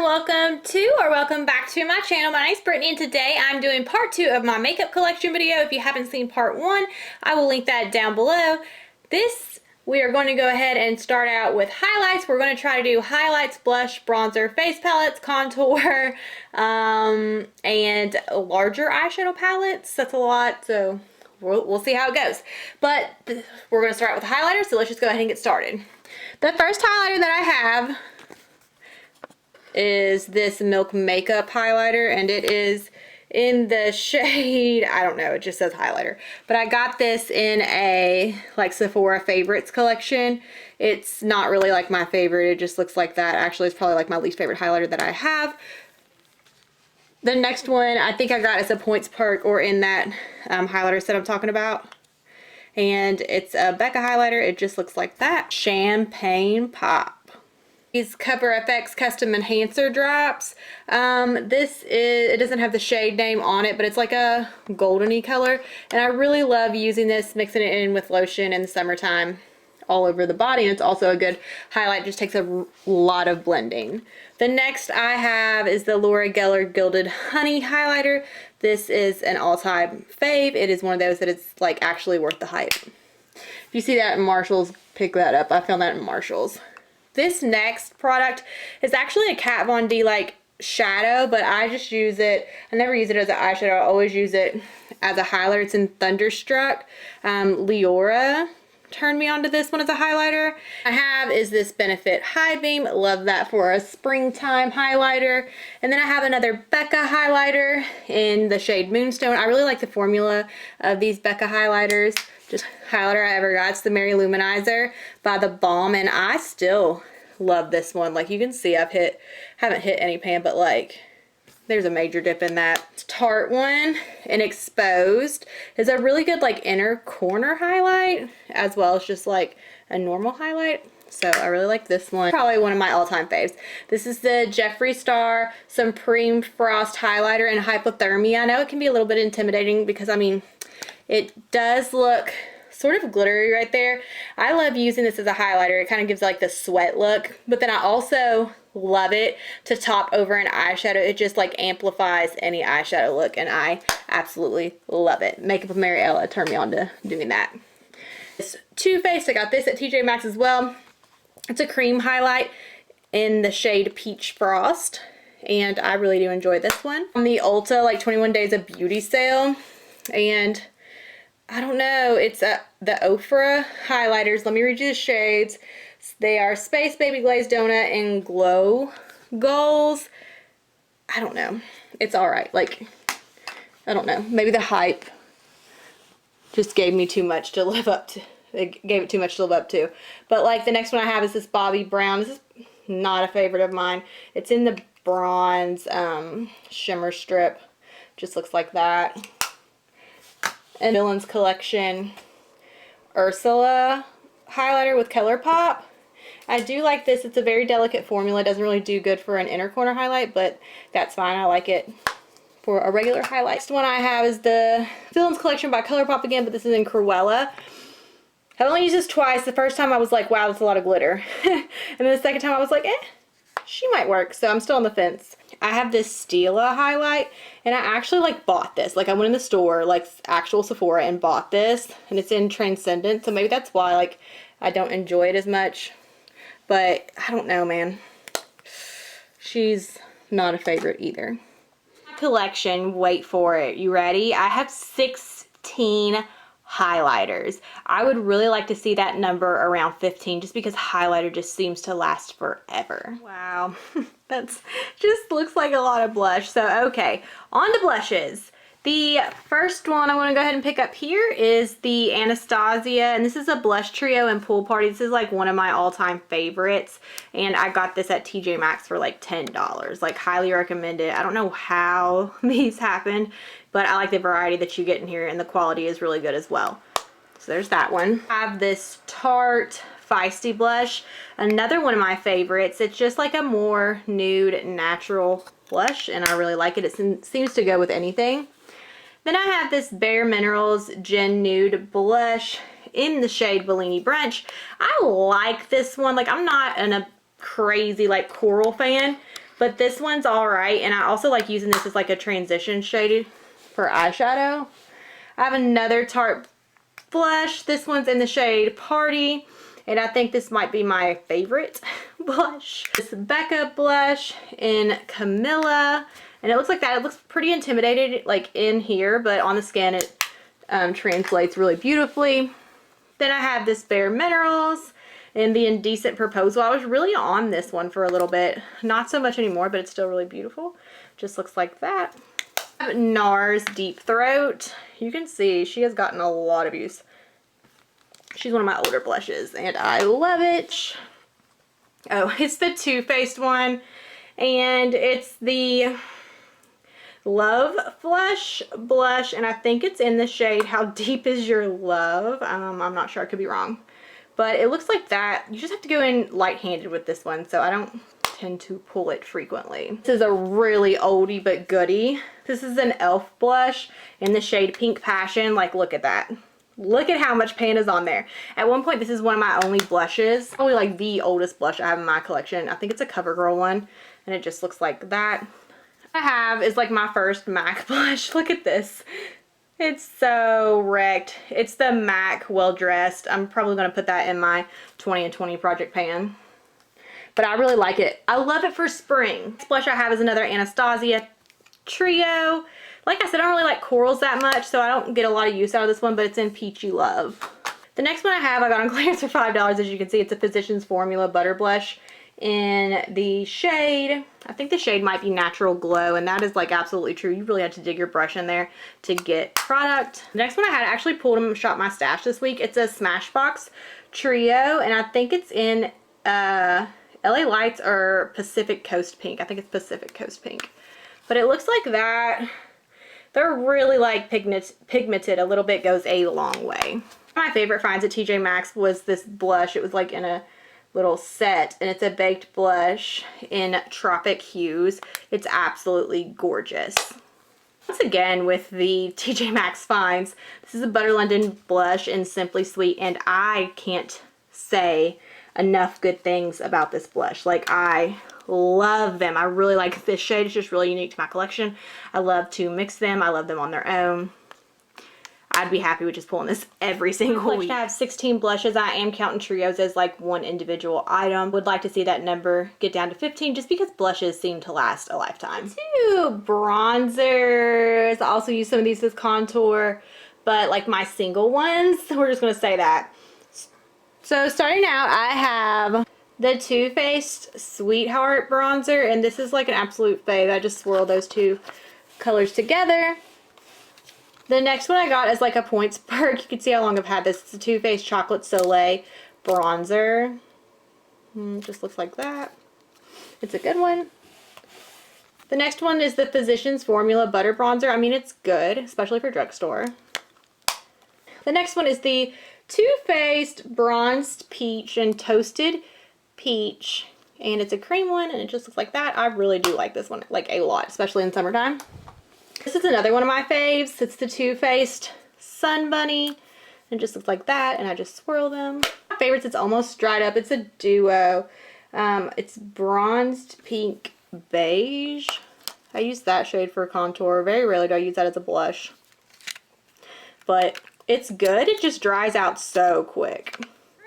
and welcome back to my channel. My name's Brittany and today I'm doing part 2 of my makeup collection video. If you haven't seen part 1, I will link that down below. We are going to go ahead and start out with highlights. We're going to try to do highlights, blush, bronzer, face palettes, contour, and larger eyeshadow palettes. That's a lot, so we'll see how it goes. But we're going to start out with the highlighter, so let's just go ahead and get started. The first highlighter that I have is this Milk Makeup highlighter, and it is in the shade, I don't know, it just says highlighter, but I got this in a like Sephora favorites collection. It's not really like my favorite, it just looks like that. Actually, it's probably like my least favorite highlighter that I have. The next one I think I got as a Points Perk or in that highlighter set I'm talking about, and it's a Becca highlighter. It just looks like that. Champagne Pop. These Cover FX Custom Enhancer Drops. It doesn't have the shade name on it, but it's like a goldeny color. And I really love using this, mixing it in with lotion in the summertime all over the body. And it's also a good highlight, just takes a lot of blending. The next I have is the Laura Geller Gilded Honey highlighter. This is an all-time fave. It is one of those that is like actually worth the hype. If you see that in Marshall's, pick that up. I found that in Marshall's. This next product is actually a Kat Von D like shadow, but I just use it. I never use it as an eyeshadow. I always use it as a highlighter. It's in Thunderstruck. Leora turned me onto this one as a highlighter. I have is this Benefit High Beam. Love that for a springtime highlighter. And then I have another Becca highlighter in the shade Moonstone. I really like the formula of these Becca highlighters. Just highlighter I ever got. It's the Mary Luminizer by The Balm, and I still love this one. Like you can see, haven't hit any pan, but like there's a major dip in that. Tarte one in Exposed is a really good like inner corner highlight, as well as just like a normal highlight. So I really like this one. Probably one of my all-time faves. This is the Geoffrey Star Supreme Frost highlighter in Hypothermia. I know it can be a little bit intimidating because I mean, it does look sort of glittery right there. I love using this as a highlighter. It kind of gives like the sweat look, but then I also love it to top over an eyeshadow. It just like amplifies any eyeshadow look, and I absolutely love it. Makeup with Mariella turned me on to doing that. This Too Faced, I got this at TJ Maxx as well. It's a cream highlight in the shade Peach Frost, and I really do enjoy this one. On the Ulta like 21 Days of Beauty sale, and I don't know, it's the Ofra highlighters. Let me read you the shades. They are Space Baby Glazed Donut and Glow Goals. I don't know. It's alright. Like, I don't know. Maybe the hype just gave me too much to live up to. It gave it too much to live up to. But like the next one I have is this Bobbi Brown. This is not a favorite of mine. It's in the bronze shimmer strip. Just looks like that. And Villains Collection Ursula highlighter with Color Pop. I do like this. It's a very delicate formula. It doesn't really do good for an inner corner highlight, but that's fine. I like it for a regular highlight. Next one I have is the Villains Collection by Color Pop again, but this is in Cruella. I've only used this twice. The first time I was like, wow, that's a lot of glitter. And then the second time I was like, she might work. So I'm still on the fence. I have this Stila highlight, and I actually like bought this. Like I went in the store, like actual Sephora, and bought this, and it's in Transcendent, so maybe that's why like I don't enjoy it as much. But I don't know, man. She's not a favorite either. Collection, wait for it. You ready? I have 16 highlighters. I would really like to see that number around 15 just because highlighter just seems to last forever. Wow. That's just looks like a lot of blush. So okay, on to blushes. The first one I want to go ahead and pick up here is the Anastacio, and this is a blush trio in Pool Party. This is like one of my all-time favorites, and I got this at TJ Maxx for like $10. Like highly recommend it. I don't know how these happened, but I like the variety that you get in here, and the quality is really good as well. So there's that one. I have this Tarte Fiesty blush, another one of my favorites. It's just like a more nude natural blush, and I really like it. It seems to go with anything. Then I have this Bare Minerals Gen Nude blush in the shade Bellini Brunch. I like this one. Like I'm not a crazy like coral fan, but this one's alright, and I also like using this as like a transition shade for eyeshadow. I have another Tarte blush. This one's in the shade Party, and I think this might be my favorite blush. This Becca blush in Camilla, and it looks like that. It looks pretty intimidating like in here, but on the skin it translates really beautifully. Then I have this Bare Minerals in the Indecent Proposal. I was really on this one for a little bit. Not so much anymore, but it's still really beautiful. Just looks like that. I have NARS Deep Throat. You can see she has gotten a lot of use. She's one of my older blushes, and I love it. Oh, it's the Too Faced one, and it's the Love Flush blush, and I think it's in the shade How Deep Is Your Love. I'm not sure, I could be wrong. But it looks like that. You just have to go in light-handed with this one, so I don't tend to pull it frequently. This is a really oldie but goodie. This is an e.l.f. blush in the shade Pink Passion. Like, look at that. Look at how much paint is on there. At one point, this is one of my only blushes. Probably like the oldest blush I have in my collection. I think it's a CoverGirl one, and it just looks like that. I have is like my first MAC blush. Look at this. It's so wrecked. It's the MAC Well Dressed. I'm probably going to put that in my 20 and 20 project pan. But I really like it. I love it for spring. This blush I have is another Anastacio Trio. Like I said, I don't really like corals that much, so I don't get a lot of use out of this one, but it's in Peachy Love. The next one I have, I got on clearance for $5. As you can see, it's a Physicians Formula Butter Blush in the shade, I think the shade might be Natural Glow, and that is like absolutely true. You really have to dig your brush in there to get product. The next one I had, I actually pulled and shot my stash this week. It's a Smashbox Trio, and I think it's in LA Lights or Pacific Coast Pink. I think it's Pacific Coast Pink. But it looks like that. They're really like pigmented. A little bit goes a long way. My favorite finds at TJ Maxx was this blush. It was like in a little set, and it's a baked blush in Tropic Hues. It's absolutely gorgeous. Once again with the TJ Maxx finds, this is a Butter London blush in Simply Sweet, and I can't say enough good things about this blush. Like, I love them. I really like this shade. It's just really unique to my collection. I love to mix them. I love them on their own. I'd be happy with just pulling this every single week. I have 16 blushes. I am counting trios as like one individual item. Would like to see that number get down to 15 just because blushes seem to last a lifetime. 2 bronzers. I also use some of these as contour, but like my single ones, we're just going to say that. So starting out, I have the Too Faced Sweetheart bronzer, and this is like an absolute fave. I just swirl those two colors together. The next one I got is like a points perk. You can see how long I've had this. It's a Too Faced Chocolate Soleil bronzer. Just looks like that. It's a good one. The next one is the Physicians Formula Butter Bronzer. I mean, it's good, especially for drugstore. The next one is the Too Faced Bronzed Peach and Toasted Peach. And it's a cream one, and it just looks like that. I really do like this one, like a lot, especially in summertime. This is another one of my faves. It's the Too Faced Sun Bunny. It just looks like that, and I just swirl them. My favorites, it's almost dried up. It's a duo. It's Bronzed Pink Beige. I use that shade for contour. Very rarely do I use that as a blush. But it's good. It just dries out so quick.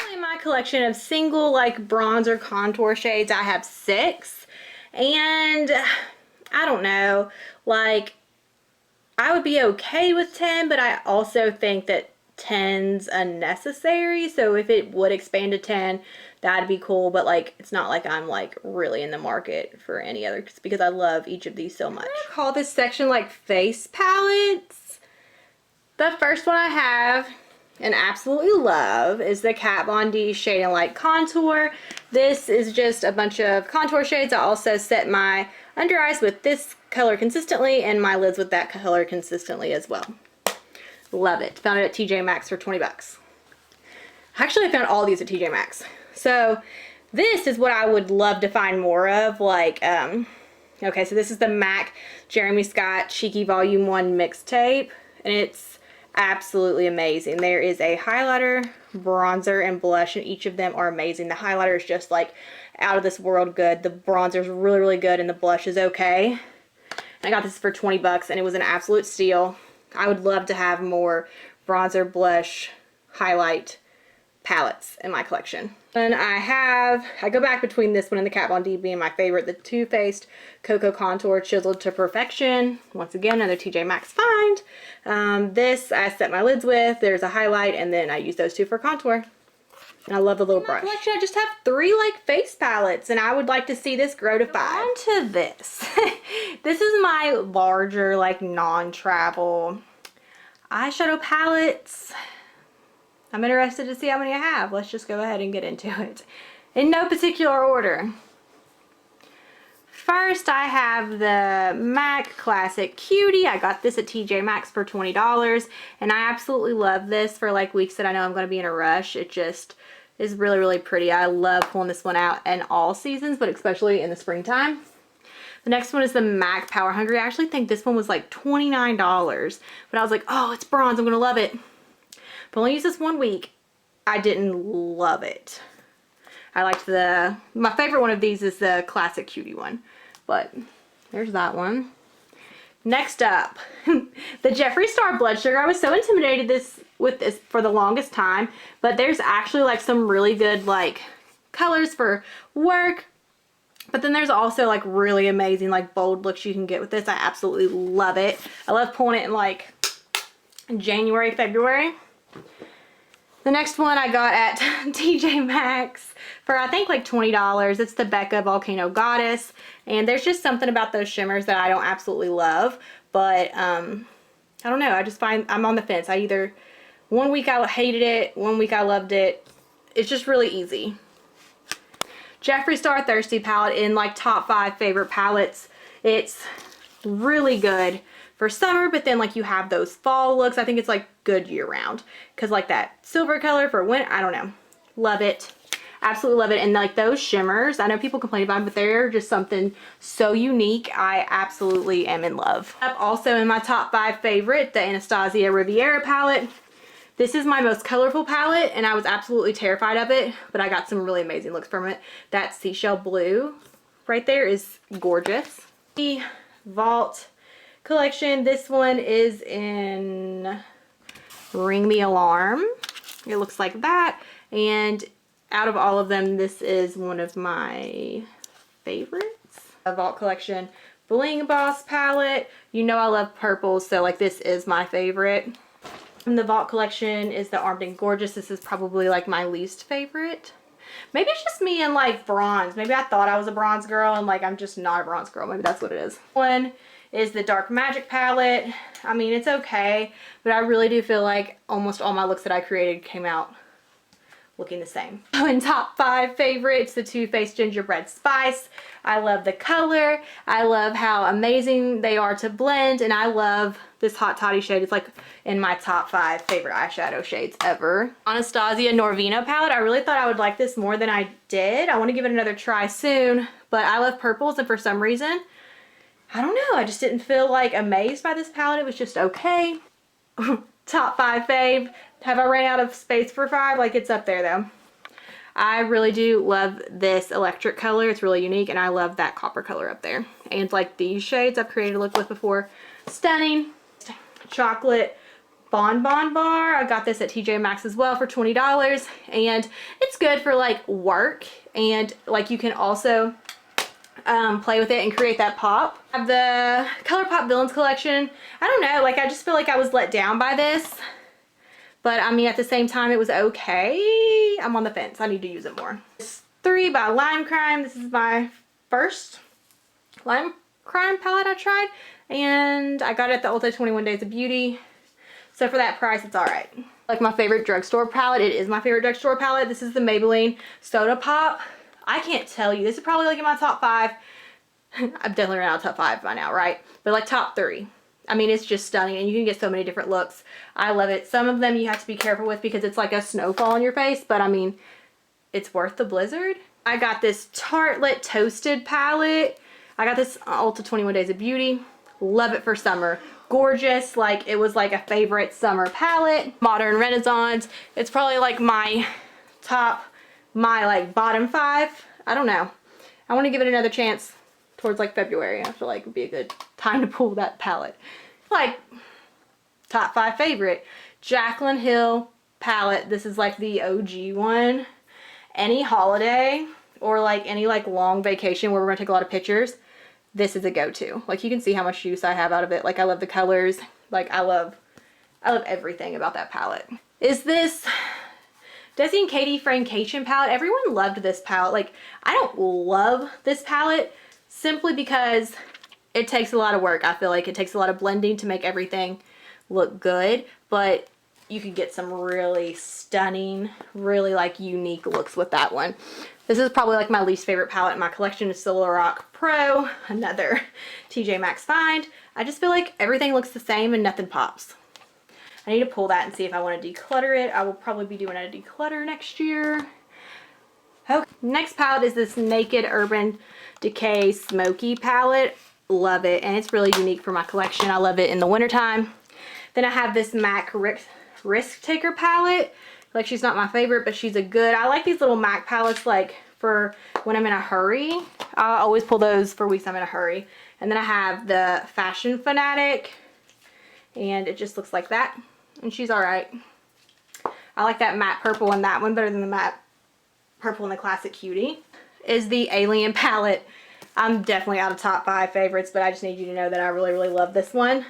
Really, in my collection of single like bronzer contour shades, I have 6. And I don't know, like, I would be okay with 10, but I also think that 10's unnecessary. So if it would expand to 10, that'd be cool. But like, it's not like I'm like really in the market for any other, because I love each of these so much. I call this section like face palettes. The first one I have and absolutely love is the Kat Von D Shade and Light Contour. This is just a bunch of contour shades. I also set my under eyes with this color consistently and my lids with that color consistently as well. Love it. Found it at TJ Maxx for 20 bucks. Actually, I found all these at TJ Maxx. So this is what I would love to find more of. Like, okay, so this is the MAC Jeremy Scott Cheeky Volume 1 mixtape, and it's absolutely amazing. There is a highlighter, bronzer, and blush, and each of them are amazing. The highlighter is just like out of this world good. The bronzer is really, really good, and the blush is okay. I got this for 20 bucks, and it was an absolute steal. I would love to have more bronzer, blush, highlight palettes in my collection. And I go back between this one and the Kat Von D being my favorite, the Too Faced Cocoa Contour Chiseled to Perfection. Once again, another TJ Maxx find. This I set my lids with. There's a highlight, and then I use those two for contour. And I love the little brush. Collection, I just have 3 like face palettes, and I would like to see this grow to 5. On to this. This is my larger, like non-travel eyeshadow palettes. I'm interested to see how many I have. Let's just go ahead and get into it. In no particular order. First, I have the MAC Classic Cutie. I got this at TJ Maxx for $20, and I absolutely love this for like weeks that I know I'm going to be in a rush. It just is really, really pretty. I love pulling this one out in all seasons, but especially in the springtime. The next one is the MAC Power Hungry. I actually think this one was like $29, but I was like, oh, it's bronze. I'm going to love it. But only used this 1 week. I didn't love it. I liked my favorite one of these is the Classic Cutie one. But there's that one. Next up, the Geoffrey Star Blood Sugar. I was so intimidated with this for the longest time, but there's actually like some really good like colors for work. But then there's also like really amazing like bold looks you can get with this. I absolutely love it. I love pulling it in like January, February. The next one I got at TJ Maxx for I think like $20. It's the Becca Volcano Goddess, and there's just something about those shimmers that I don't absolutely love, but I don't know, I just find I'm on the fence. I either 1 week I hated it, 1 week I loved it. It's just really easy. Geoffrey Star Thirsty palette in like top 5 favorite palettes. It's really good for summer, but then like you have those fall looks. I think it's like good year round, because like that silver color for winter, I don't know, love it, absolutely love it. And like those shimmers, I know people complain about them, but they're just something so unique. I absolutely am in love. Also in my top 5 favorite, the Anastacio Riviera palette. This is my most colorful palette, and I was absolutely terrified of it, but I got some really amazing looks from it. That seashell blue right there is gorgeous. The Vault collection, this one is in Ring the Alarm. It looks like that, and out of all of them, this is one of my favorites. A Vault collection Bling Boss palette. You know I love purples, so like this is my favorite. And the Vault collection is the Armed and Gorgeous. This is probably like my least favorite. Maybe it's just me in like bronze. Maybe I thought I was a bronze girl and like I'm just not a bronze girl. Maybe that's what it is. One is the Dark Magic palette. I mean, it's okay, but I really do feel like almost all my looks that I created came out looking the same. In top 5 favorites, the Too Faced Gingerbread Spice. I love the color. I love how amazing they are to blend, and I love this Hot Toddy shade. It's like in my top 5 favorite eyeshadow shades ever. Anastasia Norvino palette. I really thought I would like this more than I did. I want to give it another try soon, but I love purples, and for some reason, I don't know, I just didn't feel like amazed by this palette. It was just okay. Top 5 fave. Have I ran out of space for 5? Like, it's up there though. I really do love this electric color. It's really unique, and I love that copper color up there. And like these shades I've created a look with before. Stunning. Chocolate Bonbon Bar. I got this at TJ Maxx as well for $20, and it's good for like work, and like you can also play with it and create that pop. I have the ColourPop Villains collection. I don't know, like I just feel like I was let down by this, but I mean at the same time it was okay. I'm on the fence. I need to use it more. This 3 by Lime Crime. This is my first Lime Crime palette I tried, and I got it at the Ulta 21 Days of Beauty. So for that price, it's alright. Like my favorite drugstore palette. It is my favorite drugstore palette. This is the Maybelline Soda Pop. I can't tell you. This is probably like in my top 5. I've definitely run out of top 5 by now, right? But like top 3. I mean, it's just stunning, and you can get so many different looks. I love it. Some of them you have to be careful with because it's like a snowfall on your face, but I mean, it's worth the blizzard. I got this Tartlet Toasted palette. I got this Ulta 21 Days of Beauty. Love it for summer. gorgeous. Like, it was like a favorite summer palette. Modern Renaissance. It's probably like my like bottom 5. I don't know. I want to give it another chance towards like February. I feel like it would be a good time to pull that palette. Like, top 5 favorite. Jaclyn Hill palette. This is like the OG one. Any holiday or like any like long vacation where we're gonna take a lot of pictures, this is a go-to. Like, you can see how much use I have out of it. Like, I love the colors. Like, I love everything about that palette. Is this Desi and Katie Francation palette? Everyone loved this palette. Like, I don't love this palette simply because it takes a lot of work. I feel like it takes a lot of blending to make everything look good, but you can get some really stunning, really like unique looks with that one. This is probably like my least favorite palette in my collection is Solar Rock Pro, another TJ Maxx find. I just feel like everything looks the same and nothing pops. I need to pull that and see if I want to declutter it. I will probably be doing a declutter next year. Okay, next palette is this Naked Urban Decay Smoky palette. Love it, and it's really unique for my collection. I love it in the wintertime. Then I have this MAC Risk Taker palette. Like, she's not my favorite, but she's a good. I like these little MAC palettes like for when I'm in a hurry. I always pull those for weeks I'm in a hurry. And then I have the Fashion Fanatic, and it just looks like that. And she's alright. I like that matte purple in that one better than the matte purple in the Classic Cutie. Is the Alien palette. I'm definitely out of top 5 favorites, but I just need you to know that I really, really love this one.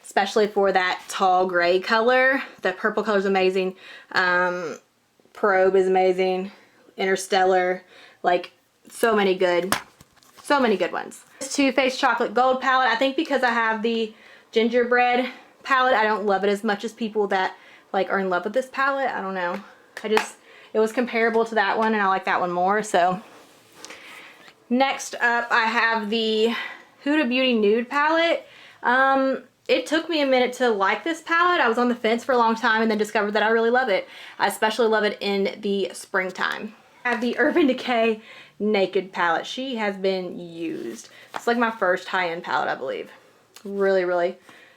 Especially for that tall gray color. The purple color is amazing. Probe is amazing. Interstellar. Like, so many good ones. This Too Faced Chocolate Gold palette. I think because I have the Gingerbread palette, I don't love it as much as people that like are in love with this palette. I don't know. It was comparable to that one, and I like that one more. So next up, I have the Huda Beauty Nude palette. It took me a minute to like this palette. I was on the fence for a long time and then discovered that I really love it. I especially love it in the springtime. I have the Urban Decay Naked palette. She has been used. It's like my first high-end palette, I believe. Really, really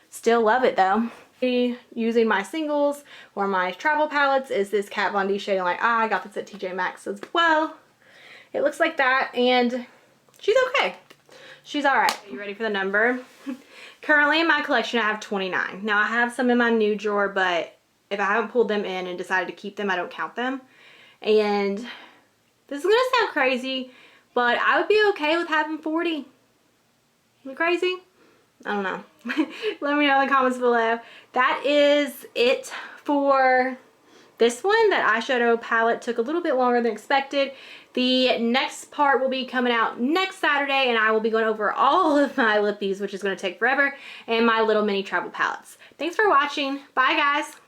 still love it though. Using my singles or my travel palettes is this Kat Von D Shading Light Eye. I got this at TJ Maxx as well. It looks like that, and she's okay. She's alright. Are you ready for the number? Currently in my collection I have 29. Now I have some in my new drawer, but if I haven't pulled them in and decided to keep them, I don't count them. And this is going to sound crazy, but I would be okay with having 40. Am I crazy? I don't know. Let me know in the comments below. That is it for this one. That eyeshadow palette took a little bit longer than expected. The next part will be coming out next Saturday, and I will be going over all of my lippies, which is going to take forever, and my little mini travel palettes. Thanks for watching. Bye, guys.